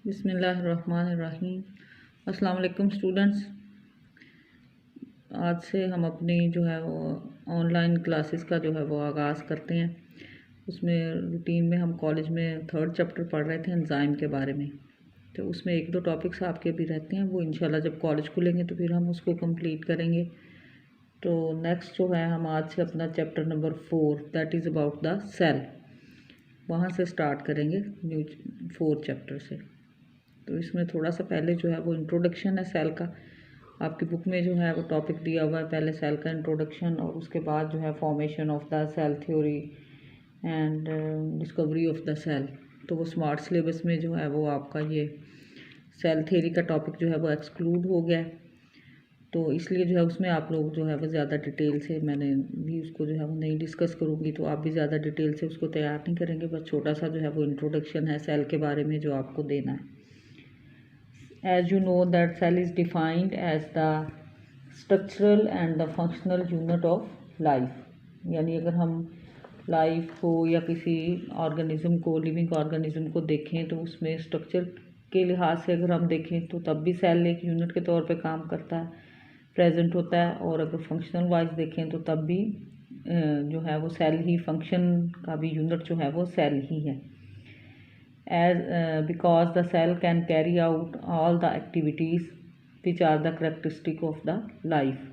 बिस्मिल्लाहिर्रहमानिर्रहीम। अस्सलाम वालेकुम स्टूडेंट्स। आज से हम अपनी जो है वो ऑनलाइन क्लासेस का जो है वो आगाज़ करते हैं। उसमें रूटीन में हम कॉलेज में 3rd चैप्टर पढ़ रहे थे एंजाइम के बारे में। तो उसमें 1-2 टॉपिक्स आपके भी रहते हैं, वो इंशाल्लाह जब कॉलेज खुलेंगे तो फिर हम उसको कंप्लीट करेंगे। तो नेक्स्ट जो है हम आज से अपना chapter number 4 that is about the cell, वहाँ से स्टार्ट करेंगे न्यू 4 चैप्टर से। तो इसमें थोड़ा सा पहले जो है वो इंट्रोडक्शन है सेल का। आपकी बुक में जो है वो टॉपिक दिया हुआ है, पहले सेल का इंट्रोडक्शन और उसके बाद जो है formation of the cell theory and discovery of the cell. तो वो स्मार्ट सिलेबस में जो है वो आपका ये सेल थ्योरी का टॉपिक जो है वो एक्सक्लूड हो गया है। तो इसलिए जो है उसमें आप लोग जो है वो ज़्यादा डिटेल से मैंने भी उसको जो है वो नहीं डिस्कस करूँगी, तो आप भी ज़्यादा डिटेल से उसको तैयार नहीं करेंगे। बस छोटा सा जो है वो इंट्रोडक्शन है सेल के बारे में जो आपको देना है। As you know that cell is defined as the structural and the functional unit of life। यानी अगर हम लाइफ को या किसी ऑर्गेनिज्म को, लिविंग ऑर्गेनिज्म को देखें तो उसमें स्ट्रक्चर के लिहाज से अगर हम देखें तो तब भी सेल एक यूनिट के तौर पे काम करता है, प्रेजेंट होता है। और अगर फंक्शनल वाइज देखें तो तब भी जो है वो सेल ही, फंक्शन का भी यूनिट जो है वो सेल ही है। Because the cell can carry out all the activities which are the characteristic of the life।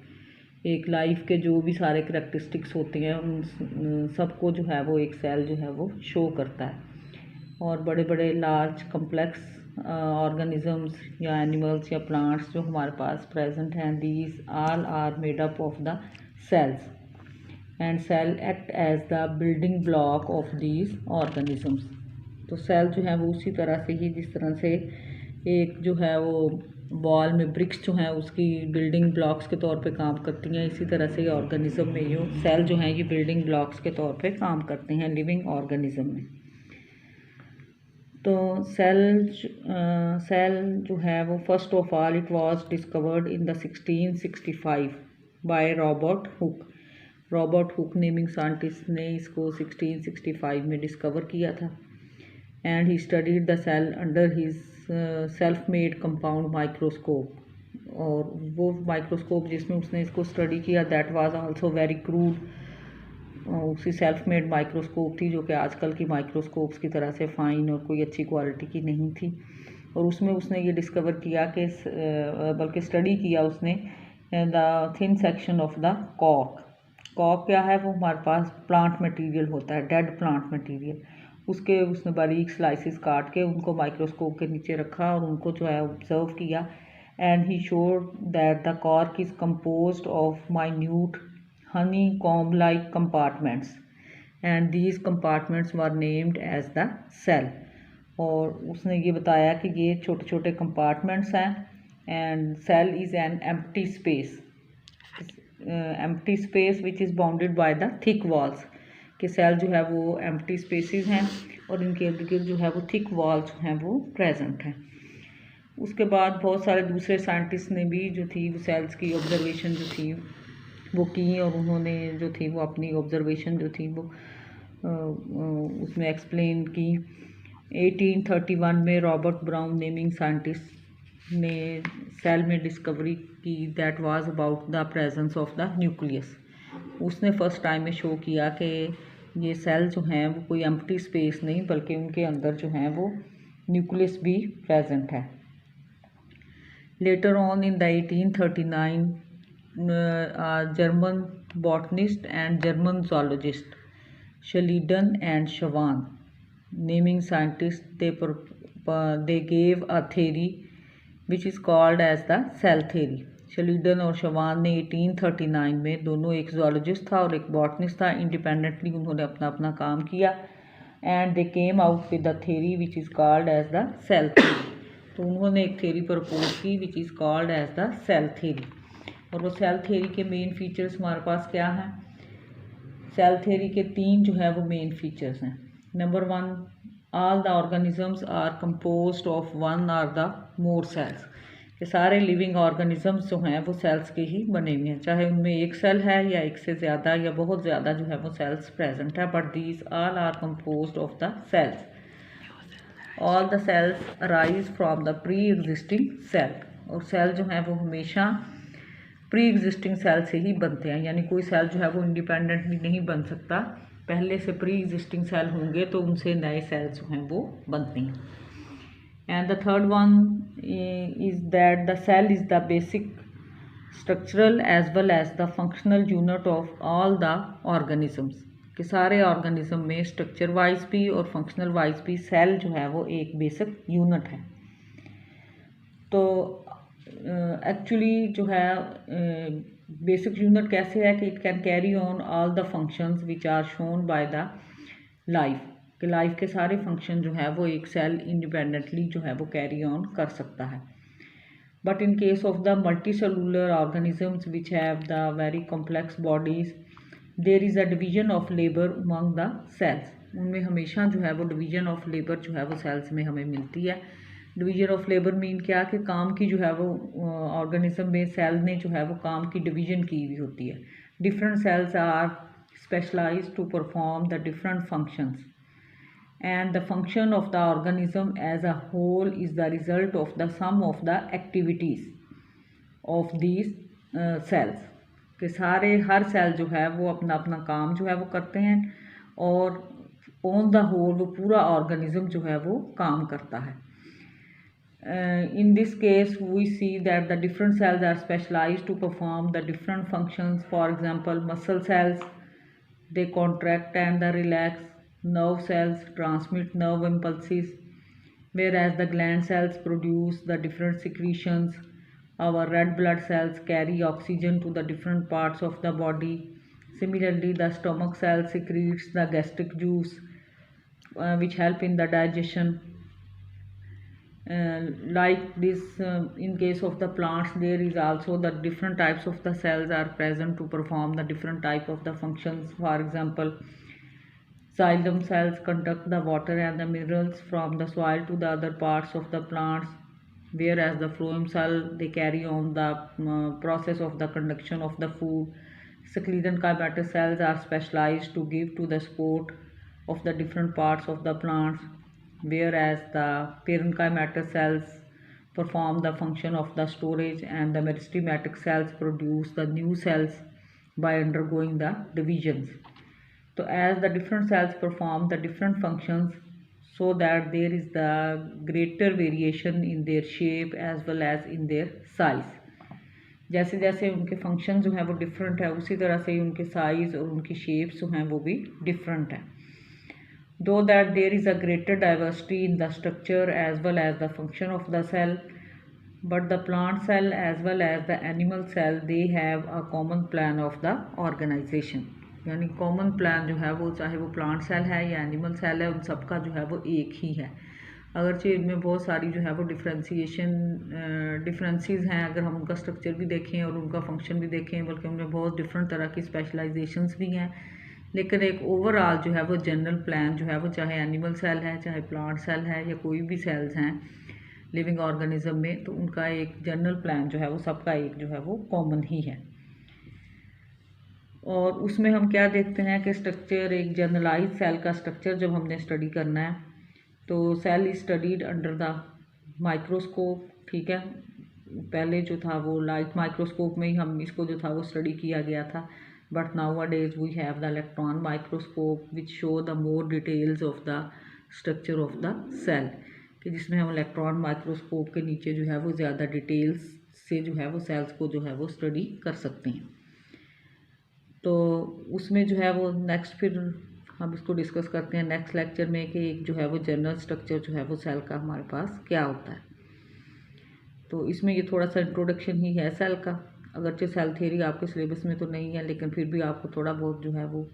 एक लाइफ के जो भी सारे करेक्टरिस्टिक्स होते हैं उन सबको जो है वो एक सेल जो है वो शो करता है। और बड़े बड़े लार्ज कम्प्लेक्स ऑर्गेनिजम्स या एनिमल्स या प्लांट्स जो हमारे पास प्रेजेंट हैं, these all are made up of the cells and cell act as the building block of these organisms. तो सेल जो है वो उसी तरह से ही, जिस तरह से एक जो है वो बॉल में ब्रिक्स जो हैं उसकी बिल्डिंग ब्लॉक्स के तौर पे काम करती हैं, इसी तरह से ऑर्गेनिज्म में जो सेल जो हैं ये बिल्डिंग ब्लॉक्स के तौर पे काम करते हैं लिविंग ऑर्गेनिज्म में। तो सेल जो है वो first of all it was discovered in the 1665 by Robert Hooke. Robert Hooke naming scientist ने इसको 1665 में डिस्कवर किया था। And he studied the cell under his self-made compound microscope। और वो माइक्रोस्कोप जिसमें उसने इसको स्टडी किया that was also very crude. उसकी सेल्फ मेड माइक्रोस्कोप थी जो कि आजकल की माइक्रोस्कोप्स की तरह से फ़ाइन और कोई अच्छी क्वालिटी की नहीं थी। और उसमें उसने ये डिस्कवर किया कि बल्कि स्टडी किया उसने the thin section of the cork. Cork क्या है? वो हमारे पास प्लांट मटेरियल होता है, डेड प्लांट मटेरियल। उसके उसने बारीक स्लाइसिस काट के उनको माइक्रोस्कोप के नीचे रखा और उनको जो है ऑब्जर्व किया। And he showed that the cork is composed of minute honeycomb like compartments and these compartments were named as the cell. और उसने ये बताया कि ये छोटे छोटे कंपार्टमेंट्स हैं and cell is an empty space which is bounded by the thick walls. कि सेल जो है वो एम्प्टी स्पेसेस हैं और इनके इर्द गिर्द जो है वो थिक वॉल्स हैं वो प्रेजेंट हैं। उसके बाद बहुत सारे दूसरे साइंटिस्ट ने भी जो थी वो सेल्स की ऑब्जर्वेशन जो थी वो की और उन्होंने जो थी वो अपनी ऑब्जर्वेशन जो थी वो उसमें एक्सप्लेन की। 1831 में रॉबर्ट ब्राउन नेमिंग साइंटिस्ट ने सेल में डिस्कवरी की that was about the presence of the nucleus. उसने फर्स्ट टाइम में शो किया कि ये सेल जो हैं वो कोई एम्प्टी स्पेस नहीं बल्कि उनके अंदर जो हैं वो न्यूक्लियस भी प्रेजेंट है। Later on in the 1839 German botanist and German zoologist Schleiden and Schwann naming scientist they gave a theory which is called as the cell theory। शलीडन और शवान ने 1839 में, दोनों एक जोलॉजिस्ट था और एक बॉटनिस्ट था, इंडिपेंडेंटली उन्होंने अपना अपना काम किया and they came out with the theory which is called as the cell theory. तो उन्होंने एक थ्योरी प्रपोज की which is called as the cell theory. और वो सेल थ्योरी के मेन फीचर्स हमारे पास क्या हैं? सेल थ्योरी के 3 जो है वो मेन फीचर्स हैं। Number 1, all the organisms are composed of 1 और द मोर सेल्स। कि सारे लिविंग ऑर्गेनिजम्स जो हैं वो सेल्स के ही बने हुए हैं, चाहे उनमें एक सेल है या एक से ज़्यादा या बहुत ज़्यादा जो है वो सेल्स प्रेजेंट है, but these all are composed of the cells. All the cells arise from the pre existing cell. और सेल जो है वो हमेशा प्री एग्जिस्टिंग सेल से ही बनते हैं, यानी कोई सेल जो है वो इंडिपेंडेंटली नहीं बन सकता, पहले से प्री एग्जिस्टिंग सेल होंगे तो उनसे नए सेल्स जो हैं वो बनते हैं। And the third one is that the cell is the basic structural as well as the functional unit of all the organisms, कि सारे ऑर्गेनिज्म में स्ट्रक्चर वाइज भी और फंक्शनल वाइज भी सेल जो है वो एक बेसिक यूनिट है। तो एक्चुअली जो है बेसिक यूनिट कैसे है कि it can carry on all the functions which are shown by the life, कि लाइफ के सारे फंक्शन जो है वो एक सेल इंडिपेंडेंटली जो है वो कैरी ऑन कर सकता है। But in case of the multi cellular organisms which have the very complex bodies, there is a division of labour among the cells. उनमें हमेशा जो है वो डिवीजन ऑफ लेबर जो है वो सेल्स में हमें मिलती है। डिवीजन ऑफ लेबर मीन क्या कि काम की जो है वो ऑर्गेनिज्म में सेल ने जो है वो काम की डिवीजन की हुई होती है। Different cells are specialised to perform the different functions and the function of the organism as a whole is the result of the sum of the activities of these cells, कि सारे हर cell जो है वो अपना अपना काम जो है वो करते हैं और ऑन द होल वो पूरा ऑर्गेनिज्म जो है वो काम करता है। In this case we see that the different cells are specialized to perform the different functions. For example, muscle cells, they contract and they relax. Nerve cells transmit nerve impulses, whereas the gland cells produce the different secretions. Our red blood cells carry oxygen to the different parts of the body. Similarly, the stomach cell secretes the gastric juice, which help in the digestion. Like this, in case of the plants, there is also the different types of the cells are present to perform the different type of the functions. For example, xylem cells conduct the water and the minerals from the soil to the other parts of the plants, whereas the phloem cell, they carry on the process of the conduction of the food. Secretin chimetic cells are specialized to give to the support of the different parts of the plants, whereas the parenchymatic cells perform the function of the storage, and the meristematic cells produce the new cells by undergoing the divisions. So as the different cells perform the different functions, so that there is the greater variation in their shape as well as in their size. जैसे जैसे उनके function जो है वो different है, उसी तरह से ही उनके साइज़ और उनकी शेप्स जो हैं वो भी डिफरेंट है। Though that there is a greater diversity in the structure as well as the function of the cell, but the plant cell as well as the animal cell, they have a common plan of the organization. यानी common plan जो है वो, चाहे वो plant cell है या animal cell है, उन सब का जो है वो एक ही है। अगरचे इनमें बहुत सारी जो है वो डिफरेंसेस हैं, अगर हम उनका स्ट्रक्चर भी देखें और उनका फंक्शन भी देखें, बल्कि उनमें बहुत डिफरेंट तरह की स्पेशलाइजेशंस भी हैं, लेकिन एक ओवरऑल जो है वो जनरल प्लान जो है वो, चाहे एनिमल सेल है, चाहे प्लांट सेल है, या कोई भी सेल्स हैं लिविंग ऑर्गेनिज्म में, तो उनका एक जनरल प्लान जो है वो सबका एक जो है वो कॉमन ही है। और उसमें हम क्या देखते हैं कि स्ट्रक्चर, एक जनरलाइज सेल का स्ट्रक्चर जब हमने स्टडी करना है तो cell is studied under the microscope. ठीक है, पहले जो था वो लाइट माइक्रोस्कोप में ही हम इसको जो था वो स्टडी किया गया था, but nowadays we have the electron microscope which show the more details of the structure of the cell, कि जिसमें हम इलेक्ट्रॉन माइक्रोस्कोप के नीचे जो है वो ज़्यादा डिटेल्स से जो है वो सेल्स को जो है वो स्टडी कर सकते हैं। तो उसमें जो है वो नेक्स्ट फिर हम इसको डिस्कस करते हैं नेक्स्ट लेक्चर में, कि एक जो है वो जनरल स्ट्रक्चर जो है वो सेल का हमारे पास क्या होता है। तो इसमें ये थोड़ा सा इंट्रोडक्शन ही है सेल का, अगरचे सेल थ्योरी आपके सिलेबस में तो नहीं है, लेकिन फिर भी आपको थोड़ा बहुत जो है वो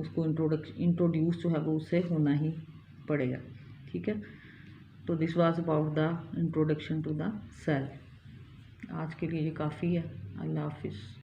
उसको इंट्रोड्यूस जो है वो उससे होना ही पड़ेगा। ठीक है, तो this was about the introduction to the cell. आज के लिए ये काफ़ी है। अल्लाह हाफिज़।